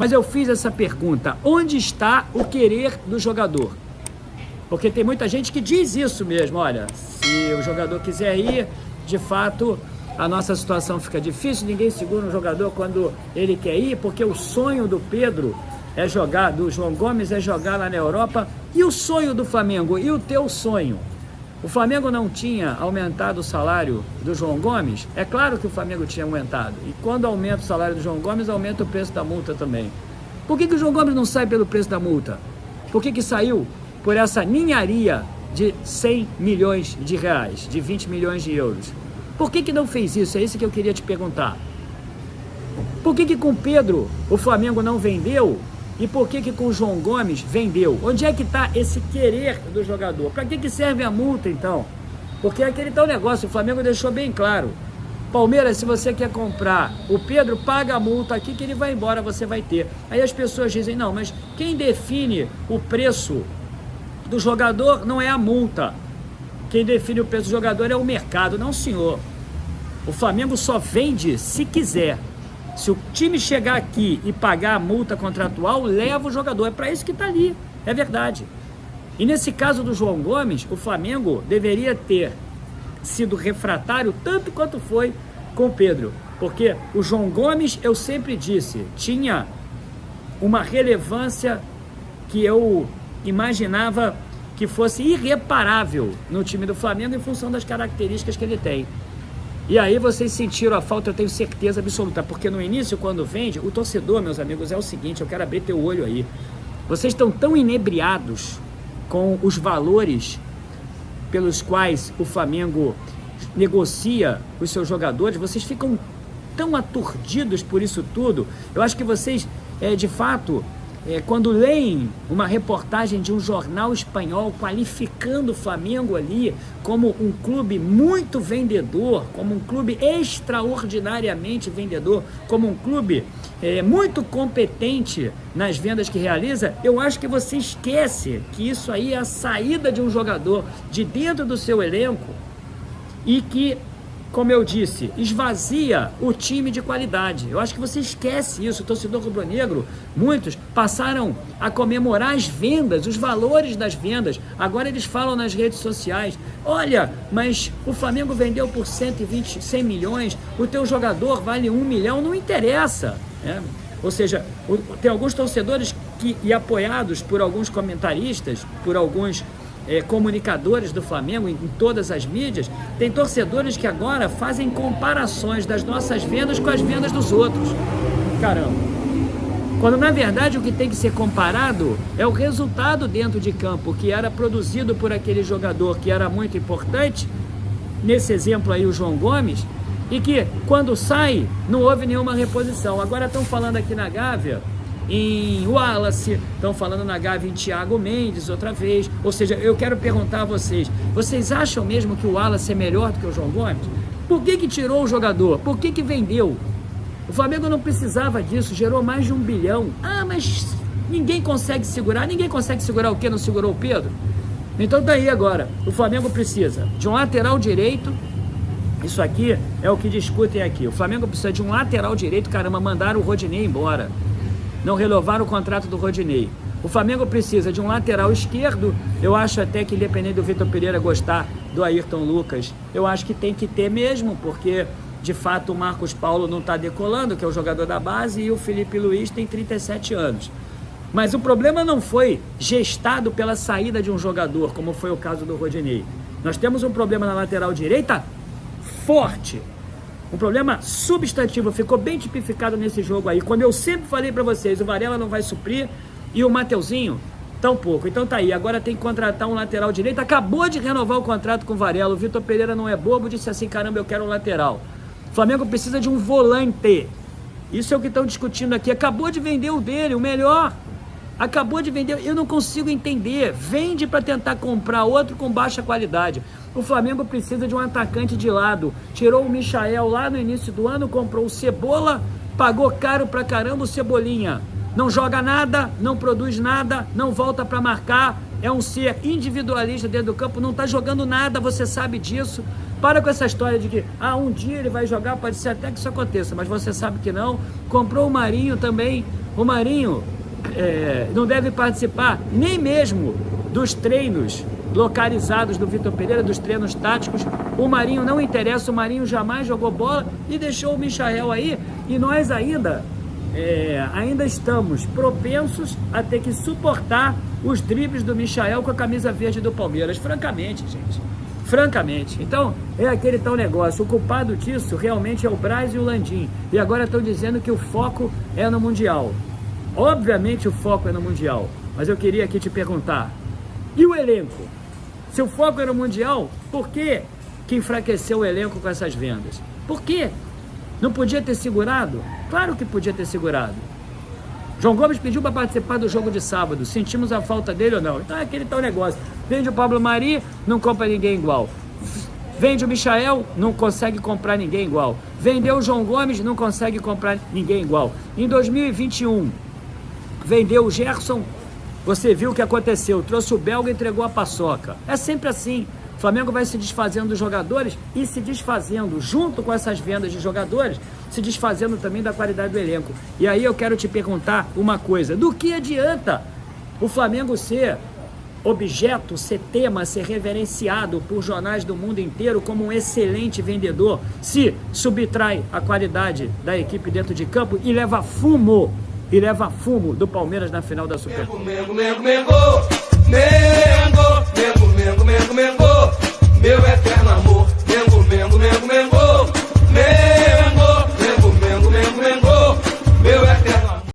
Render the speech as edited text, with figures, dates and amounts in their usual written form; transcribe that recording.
Mas eu fiz essa pergunta: onde está o querer do jogador? Porque tem muita gente que diz isso mesmo: olha, se o jogador quiser ir, de fato a nossa situação fica difícil, ninguém segura um jogador quando ele quer ir, porque o sonho do Pedro é jogar, do João Gomes é jogar lá na Europa. E o sonho do Flamengo? E o teu sonho? O Flamengo não tinha aumentado o salário do João Gomes? É claro que o Flamengo tinha aumentado. E quando aumenta o salário do João Gomes, aumenta o preço da multa também. Por que o João Gomes não sai pelo preço da multa? Por que saiu por essa ninharia de 100 milhões de reais, de 20 milhões de euros? Por que não fez isso? É isso que eu queria te perguntar. Por que com o Pedro o Flamengo não vendeu? E por que com o João Gomes vendeu? Onde é que está esse querer do jogador? Para que serve a multa, então? Porque é aquele tal negócio, o Flamengo deixou bem claro. Palmeiras, se você quer comprar o Pedro, paga a multa aqui que ele vai embora, você vai ter. Aí as pessoas dizem: não, mas quem define o preço do jogador não é a multa. Quem define o preço do jogador é o mercado. Não, senhor. O Flamengo só vende se quiser. Se o time chegar aqui e pagar a multa contratual, leva o jogador. É para isso que está ali. É verdade. E nesse caso do João Gomes, o Flamengo deveria ter sido refratário tanto quanto foi com o Pedro. Porque o João Gomes, eu sempre disse, tinha uma relevância que eu imaginava que fosse irreparável no time do Flamengo em função das características que ele tem. E aí vocês sentiram a falta, eu tenho certeza absoluta, porque no início, quando vende, o torcedor, meus amigos, é o seguinte: eu quero abrir teu olho aí. Vocês estão tão inebriados com os valores pelos quais o Flamengo negocia os seus jogadores, vocês ficam tão aturdidos por isso tudo. Eu acho que vocês, de fato, quando leem uma reportagem de um jornal espanhol qualificando o Flamengo ali como um clube muito vendedor, como um clube extraordinariamente vendedor, como um clube muito competente nas vendas que realiza, eu acho que você esquece que isso aí é a saída de um jogador de dentro do seu elenco e que, como eu disse, esvazia o time de qualidade. Eu acho que você esquece isso. O torcedor rubro-negro, muitos passaram a comemorar as vendas, os valores das vendas. Agora eles falam nas redes sociais: olha, mas o Flamengo vendeu por 120, 100 milhões, o teu jogador vale 1 milhão, não interessa. Ou seja, tem alguns torcedores e apoiados por alguns comentaristas, por alguns comunicadores do Flamengo em todas as mídias, tem torcedores que agora fazem comparações das nossas vendas com as vendas dos outros. Caramba! Quando na verdade o que tem que ser comparado é o resultado dentro de campo, que era produzido por aquele jogador que era muito importante, nesse exemplo aí o João Gomes, e que quando sai não houve nenhuma reposição. Agora estão falando aqui na Gávea em Wallace, estão falando na Gávea em Thiago Mendes outra vez. Ou seja, eu quero perguntar a vocês: vocês acham mesmo que o Wallace é melhor do que o João Gomes? Por que tirou o jogador? Por que vendeu? O Flamengo não precisava disso, gerou mais de 1 bilhão. Ah, mas ninguém consegue segurar. Ninguém consegue segurar o quê? Não segurou o Pedro? Então tá aí agora. O Flamengo precisa de um lateral direito. Isso aqui é o que discutem aqui. O Flamengo precisa de um lateral direito. Caramba, mandaram o Rodinei embora. Não renovaram o contrato do Rodinei. O Flamengo precisa de um lateral esquerdo. Eu acho até que, independente do Vitor Pereira gostar do Ayrton Lucas, eu acho que tem que ter mesmo, porque de fato o Marcos Paulo não está decolando, que é o jogador da base, e o Felipe Luiz tem 37 anos. Mas o problema não foi gestado pela saída de um jogador, como foi o caso do Rodinei. Nós temos um problema na lateral direita forte. Um problema substantivo, ficou bem tipificado nesse jogo aí. Quando eu sempre falei para vocês, o Varela não vai suprir e o Mateuzinho tão pouco. Então tá aí, agora tem que contratar um lateral direito. Acabou de renovar o contrato com o Varela. O Vitor Pereira não é bobo, disse assim: caramba, eu quero um lateral. O Flamengo precisa de um volante. Isso é o que estão discutindo aqui. Acabou de vender o dele, o melhor. Acabou de vender, eu não consigo entender. Vende para tentar comprar outro com baixa qualidade. O Flamengo precisa de um atacante de lado. Tirou o Michael lá no início do ano, comprou o Cebola, pagou caro pra caramba o Cebolinha. Não joga nada, não produz nada, não volta para marcar. É um ser individualista dentro do campo, não tá jogando nada, você sabe disso. Para com essa história de que um dia ele vai jogar, pode ser até que isso aconteça, mas você sabe que não. Comprou o Marinho também. O Marinho não deve participar nem mesmo dos treinos localizados do Vitor Pereira, dos treinos táticos. O Marinho não interessa, o Marinho jamais jogou bola e deixou o Michael aí, e nós ainda estamos propensos a ter que suportar os dribles do Michael com a camisa verde do Palmeiras, francamente, gente, francamente. Então, é aquele tal negócio, o culpado disso realmente é o Braz e o Landim, e agora estão dizendo que o foco é no Mundial. Obviamente o foco é no Mundial, mas eu queria aqui te perguntar, e o elenco? Se o foco era o Mundial, por que enfraqueceu o elenco com essas vendas? Por quê? Não podia ter segurado? Claro que podia ter segurado. João Gomes pediu para participar do jogo de sábado. Sentimos a falta dele ou não? Então é aquele tal negócio. Vende o Pablo Mari, não compra ninguém igual. Vende o Michael, não consegue comprar ninguém igual. Vendeu o João Gomes, não consegue comprar ninguém igual. Em 2021, vendeu o Gerson, você viu o que aconteceu. Trouxe o belga e entregou a paçoca. É sempre assim. O Flamengo vai se desfazendo dos jogadores e se desfazendo, junto com essas vendas de jogadores, se desfazendo também da qualidade do elenco. E aí eu quero te perguntar uma coisa. Do que adianta o Flamengo ser objeto, ser tema, ser reverenciado por jornais do mundo inteiro como um excelente vendedor, se subtrai a qualidade da equipe dentro de campo e leva fumo do Palmeiras na final da Supercopa? Meu eterno amor.